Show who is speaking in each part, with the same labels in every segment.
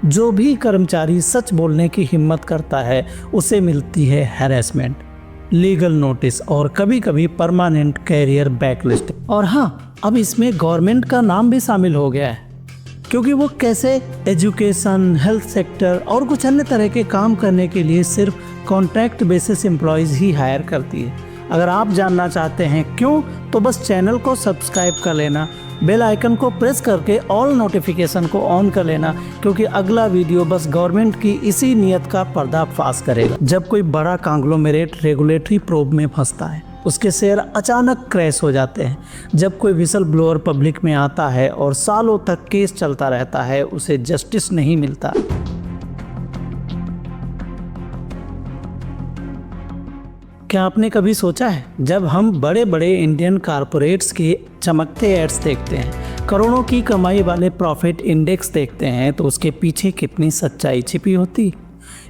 Speaker 1: जो भी कर्मचारी सच बोलने की हिम्मत करता है उसे मिलती है हैरेसमेंट, लीगल नोटिस और कभी कभी परमानेंट कैरियर बैकलिस्ट। और हाँ, अब इसमें गवर्नमेंट का नाम भी शामिल हो गया है, क्योंकि वो कैसे एजुकेशन, हेल्थ सेक्टर और कुछ अन्य तरह के काम करने के लिए सिर्फ कॉन्ट्रैक्ट बेसिस एम्प्लॉयज़ ही हायर करती है। अगर आप जानना चाहते हैं क्यों, तो बस चैनल को सब्सक्राइब कर लेना, बेल आइकन को प्रेस करके ऑल नोटिफिकेशन को ऑन कर लेना, क्योंकि अगला वीडियो बस गवर्नमेंट की इसी नियत का पर्दाफाश करेगा। जब कोई बड़ा कांग्लोमेरेट रेगुलेटरी प्रोब में फंसता है, उसके शेयर अचानक क्रैश हो जाते हैं। जब कोई विसल ब्लोअर पब्लिक में आता है और सालों तक केस चलता रहता है, उसे जस्टिस नहीं मिलता। क्या आपने कभी सोचा है, जब हम बड़े बड़े इंडियन कारपोरेट्स के चमकते एड्स देखते हैं, करोड़ों की कमाई वाले प्रॉफिट इंडेक्स देखते हैं, तो उसके पीछे कितनी सच्चाई छिपी होती।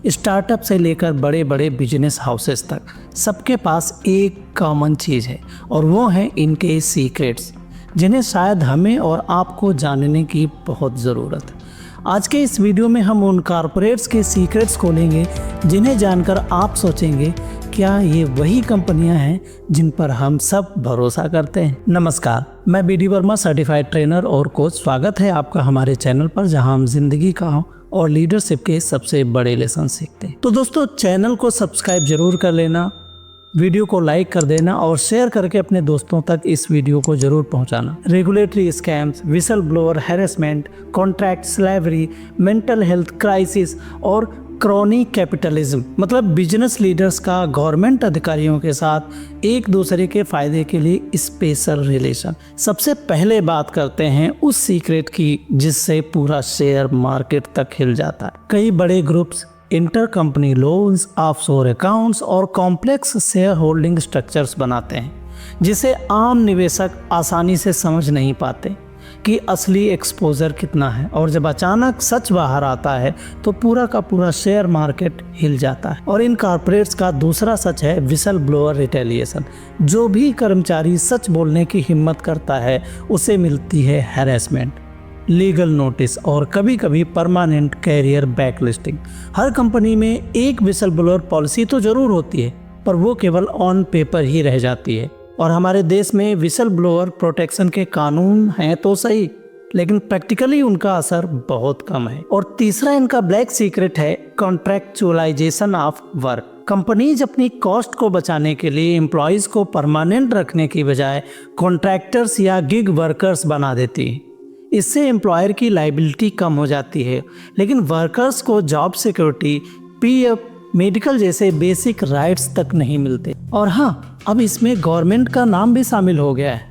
Speaker 1: स्टार्टअप से लेकर बड़े बड़े बिजनेस हाउसेस तक सबके पास एक कॉमन चीज़ है, और वो है इनके सीक्रेट्स, जिन्हें शायद हमें और आपको जानने की बहुत ज़रूरत है। आज के इस वीडियो में हम उन कारपोरेट्स के सीक्रेट्स खोलेंगे जिन्हें जानकर आप सोचेंगे, क्या ये वही कंपनियां हैं जिन पर हम सब भरोसा करते हैं। नमस्कार, मैं बीडी वर्मा, सर्टिफाइड ट्रेनर और कोच। स्वागत है आपका हमारे चैनल पर, जहां हम जिंदगी का और लीडरशिप के सबसे बड़े लेसन सीखते हैं। तो दोस्तों, चैनल को सब्सक्राइब जरूर कर लेना, वीडियो को लाइक कर देना और शेयर करके अपने दोस्तों तक इस वीडियो को जरूर पहुंचाना। Regulatory scams, whistle blower harassment, contract slavery, mental health crisis और क्रॉनी कैपिटलिज्म, मतलब बिजनेस लीडर्स का गवर्नमेंट अधिकारियों के साथ एक दूसरे के फायदे के लिए स्पेशल रिलेशन। सबसे पहले बात करते हैं उस सीक्रेट की जिससे पूरा शेयर मार्केट तक हिल जाता है। कई बड़े groups inter company loans, offshore accounts और कॉम्प्लेक्स शेयर होल्डिंग स्ट्रक्चर्स बनाते हैं, जिसे आम निवेशक आसानी से समझ नहीं पाते कि असली एक्सपोजर कितना है। और जब अचानक सच बाहर आता है तो पूरा का पूरा शेयर मार्केट हिल जाता है। और इन कॉर्पोरेट्स का दूसरा सच है विसल ब्लोअर रिटेलिएशन। जो भी कर्मचारी सच बोलने की हिम्मत करता है उसे मिलती है हैरेसमेंट, लीगल नोटिस और कभी कभी परमानेंट कैरियर बैकलिस्टिंग। हर कंपनी में एक विसल ब्लोअर पॉलिसी तो जरूर होती है, पर वो केवल ऑन पेपर ही रह जाती है। और हमारे देश में विसल ब्लोअर प्रोटेक्शन के कानून हैं तो सही, लेकिन प्रैक्टिकली उनका असर बहुत कम है। और तीसरा इनका ब्लैक सीक्रेट है कॉन्ट्रैक्चुअलाइजेशन ऑफ वर्क। कंपनीज अपनी कॉस्ट को बचाने के लिए एम्प्लॉयज़ को परमानेंट रखने की बजाय कॉन्ट्रैक्टर्स या गिग वर्कर्स बना देती है। इससे एम्प्लॉयर की लाइबिलिटी कम हो जाती है, लेकिन वर्कर्स को जॉब सिक्योरिटी, पीएफ, मेडिकल जैसे बेसिक राइट्स तक नहीं मिलते। और हाँ, अब इसमें गवर्नमेंट का नाम भी शामिल हो गया है,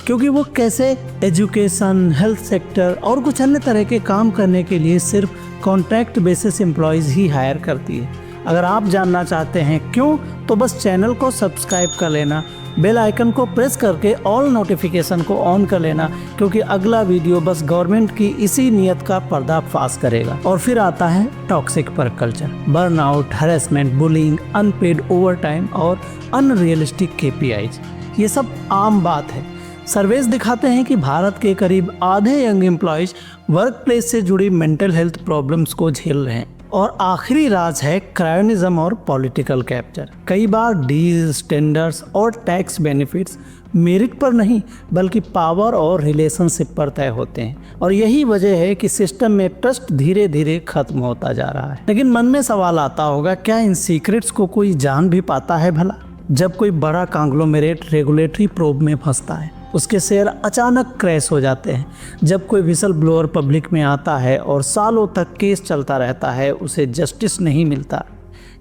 Speaker 1: क्योंकि वो कैसे एजुकेशन, हेल्थ सेक्टर और कुछ अन्य तरह के काम करने के लिए सिर्फ कॉन्ट्रैक्ट बेसिस एम्प्लॉयज़ ही हायर करती है। अगर आप जानना चाहते हैं क्यों, तो बस चैनल को सब्सक्राइब कर लेना, बेल आइकन को प्रेस करके ऑल नोटिफिकेशन को ऑन कर लेना, क्योंकि अगला वीडियो बस गवर्नमेंट की इसी नियत का पर्दाफाश करेगा। और फिर आता है toxic work culture, burnout, harassment, bullying, unpaid overtime और अनरियलिस्टिक केपीआईज। ये सब आम बात है। सर्वेस दिखाते हैं कि भारत के करीब आधे यंग एम्प्लॉयज वर्क प्लेस से जुड़ी मेंटल हेल्थ प्रॉब्लम्स को झेल रहे हैं। और आखिरी राज है क्रायोनिज्म और पॉलिटिकल कैप्चर। कई बार डील्स, टेंडर्स और टैक्स बेनिफिट्स मेरिट पर नहीं, बल्कि पावर और रिलेशनशिप पर तय होते हैं। और यही वजह है कि सिस्टम में ट्रस्ट धीरे धीरे खत्म होता जा रहा है। लेकिन मन में सवाल आता होगा, क्या इन सीक्रेट्स को कोई जान भी पाता है भला? जब कोई बड़ा कांग्लोमेरेट रेगुलेटरी प्रोब में फंसता है, उसके शेयर अचानक क्रैश हो जाते हैं। जब कोई विसल ब्लोअर पब्लिक में आता है और सालों तक केस चलता रहता है, उसे जस्टिस नहीं मिलता।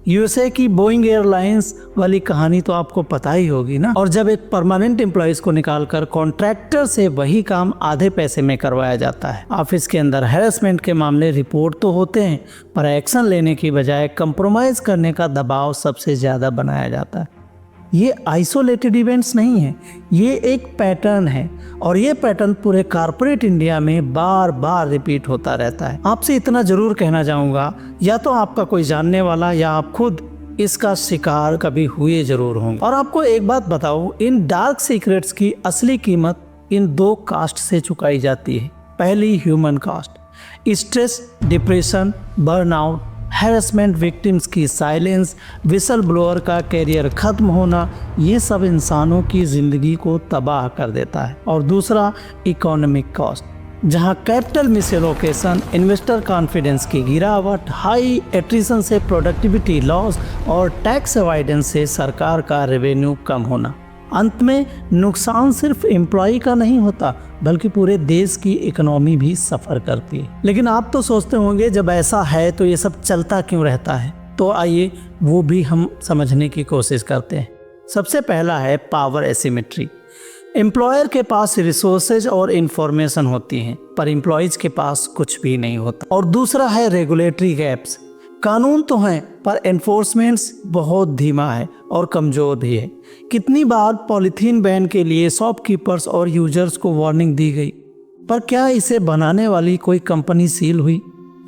Speaker 1: यूएसए की बोइंग एयरलाइंस वाली कहानी तो आपको पता ही होगी ना। और जब एक परमानेंट एम्प्लॉयज को निकालकर कॉन्ट्रैक्टर से वही काम आधे पैसे में करवाया जाता है। ऑफिस के अंदर हैरेसमेंट के मामले रिपोर्ट तो होते हैं, पर एक्शन लेने की बजाय कंप्रोमाइज करने का दबाव सबसे ज़्यादा बनाया जाता है। ये आइसोलेटेड इवेंट्स नहीं है, ये एक पैटर्न है, और ये पैटर्न पूरे कॉर्पोरेट इंडिया में बार बार रिपीट होता रहता है। आपसे इतना जरूर कहना चाहूँगा, या तो आपका कोई जानने वाला या आप खुद इसका शिकार कभी हुए जरूर होंगे। और आपको एक बात बताऊँ, इन डार्क सीक्रेट्स की असली कीमत इन दो कास्ट से चुकाई जाती है। पहली, human cost. Stress, depression, burnout, harassment victims की साइलेंस, विसल ब्लोअर का कैरियर खत्म होना, ये सब इंसानों की ज़िंदगी को तबाह कर देता है। और दूसरा इकोनॉमिक कॉस्ट, जहां कैपिटल मिसएलोकेशन, इन्वेस्टर कॉन्फिडेंस की गिरावट, हाई एट्रिशन से प्रोडक्टिविटी लॉस और टैक्स अवॉइडेंस से सरकार का रेवेन्यू कम होना। अंत में नुकसान सिर्फ एम्प्लॉय का नहीं होता बल्कि पूरे देश की इकोनॉमी भी सफ़र करती है। लेकिन आप तो सोचते होंगे जब ऐसा है तो ये सब चलता क्यों रहता है, तो आइए वो भी हम समझने की कोशिश करते हैं। सबसे पहला है पावर एसिमेट्री। एम्प्लॉयर के पास रिसोर्सेज और इंफॉर्मेशन होती हैं पर एम्प्लॉयज़ के पास कुछ भी नहीं होता। और दूसरा है रेगुलेटरी गैप्स। कानून तो हैं पर एनफोर्समेंट्स बहुत धीमा है और कमज़ोर भी है। कितनी बार पॉलीथीन बैन के लिए शॉपकीपर्स और यूजर्स को वार्निंग दी गई, पर क्या इसे बनाने वाली कोई कंपनी सील हुई?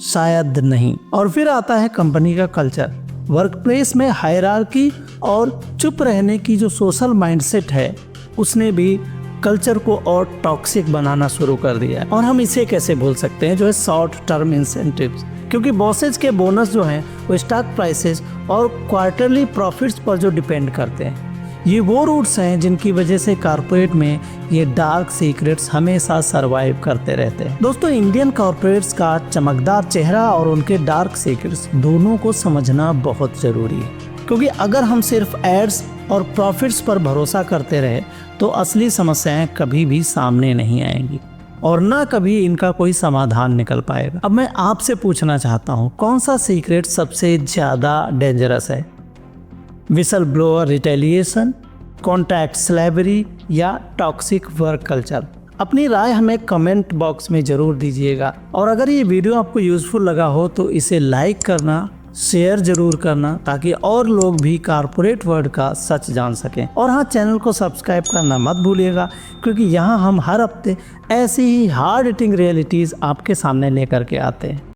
Speaker 1: शायद नहीं। और फिर आता है कंपनी का कल्चर। वर्कप्लेस में हायरार्की और चुप रहने की जो सोशल माइंडसेट है उसने भी कल्चर को और टॉक्सिक बनाना शुरू कर दिया है। और हम इसे कैसे भूल सकते हैं, जो है शॉर्ट टर्म इंसेंटिव्स। क्योंकि बॉसेज के बोनस जो हैं वो स्टॉक प्राइसेस और क्वार्टरली प्रॉफिट्स पर जो डिपेंड करते हैं। ये वो रूट्स हैं जिनकी वजह से कॉर्पोरेट में ये डार्क सीक्रेट्स हमेशा सरवाइव करते रहते हैं। दोस्तों, इंडियन कॉर्पोरेट्स का चमकदार चेहरा और उनके डार्क सीक्रेट्स दोनों को समझना बहुत ज़रूरी है। क्योंकि अगर हम सिर्फ एड्स और प्रॉफिट्स पर भरोसा करते रहे तो असली समस्याएं कभी भी सामने नहीं आएंगी और ना कभी इनका कोई समाधान निकल पाएगा। अब मैं आपसे पूछना चाहता हूँ, कौन सा सीक्रेट सबसे ज़्यादा डेंजरस है? Whistle blower retaliation, contract slavery या टॉक्सिक वर्क कल्चर? अपनी राय हमें कमेंट बॉक्स में ज़रूर दीजिएगा। और अगर ये वीडियो आपको यूज़फुल लगा हो तो इसे लाइक करना, शेयर जरूर करना ताकि और लोग भी कॉर्पोरेट वर्ल्ड का सच जान सकें। और हाँ, चैनल को सब्सक्राइब करना मत भूलिएगा क्योंकि यहाँ हम हर हफ्ते ऐसी ही हार्ड हिटिंग रियलिटीज़ आपके सामने लेकर के आते हैं।